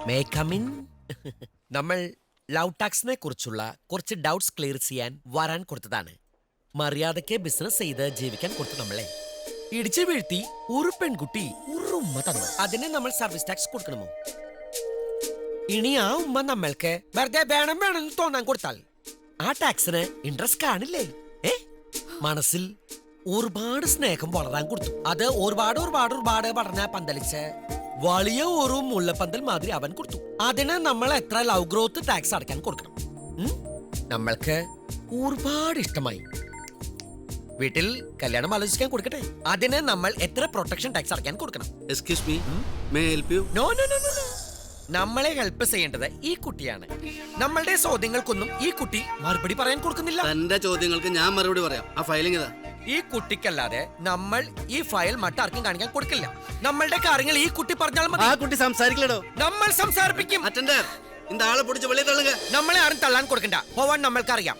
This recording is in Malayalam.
May come in. നമ്മൾ ലവ് ടാക്സിനെ കുറിച്ചുള്ള കുറച്ച് ഡൗട്ട്സ് ക്ലിയർ ചെയ്യാൻ വരാൻ കൊടുത്തതാണ്. മര്യാദയ്ക്ക് ബിസിനസ് ചെയ്ത് ജീവിക്കാൻ കൊടുത്തു നമ്മളെ. ഇടിച്ചു വീഴ്ത്തി ഒരു പെൺകുട്ടി ഒരു ഉമ്മ തന്നു. അതിന് നമ്മൾ സർവീസ് ടാക്സ് കൊടുക്കണമോ? ഇനി ആ ഉമ്മ നമ്മൾക്ക് വെറുതെ വേണം വേണമെന്ന് തോന്നാൻ കൊടുത്താൽ ആ ടാക്സിന് ഇൻട്രസ്റ്റ് കാണില്ലേ? മനസ്സിൽ ഒരുപാട് സ്നേഹം വളരാൻ കൊടുത്തു. അത് ഒരുപാട് ഒരുപാട് ഒരുപാട് പഠന പന്തലിച്ച് വലിയ ഒരു മുല്ലപ്പന്തൽ മാതിരി അവൻ കൊടുത്തു. അതിന് നമ്മൾ എത്ര ലവ് ഗ്രോത്ത് ടാക്സ് അടയ്ക്കാൻ കൊടുക്കണം? നമ്മൾക്ക് ഒരുപാട് ഇഷ്ടമായി. വീട്ടിൽ കല്യാണം ആലോചിക്കാൻ കൊടുക്കട്ടെ. അതിന് നമ്മൾ എത്ര പ്രൊട്ടക്ഷൻ ടാക്സ് അടയ്ക്കാൻ കൊടുക്കണം? Excuse me, may help you? No no no no. നമ്മളെ ഹെൽപ്പ് ചെയ്യേണ്ടത് ഈ കുട്ടിയാണ്. നമ്മളുടെ ചോദ്യങ്ങൾക്കൊന്നും ഈ കുട്ടി മറുപടി പറയാൻ കൊടുക്കുന്നില്ല. തന്റെ ചോദ്യങ്ങൾക്ക് ഞാൻ മറുപടി പറയാം. ആ ഫയലിംഗ് ഇതാ. ഈ കുട്ടിക്കല്ലാതെ നമ്മൾ ഈ ഫയൽ മറ്റാർക്കും കാണിക്കാൻ കൊടുക്കില്ല. നമ്മളുടെ കാര്യങ്ങൾ ഈ കുട്ടി പറഞ്ഞാൽ മതി. ആ കുട്ടി സംസാരിക്കലോ? നമ്മൾ സംസാരിപ്പിക്കും. അറ്റൻഡർ, இந்த ஆளை பிடிச்ச வெளியே தள்ளுங்க. നമ്മളെ ആരും തള്ളാൻ കൊടുക്കണ്ട. പോവാൻ നമ്മൾക്കറിയാം.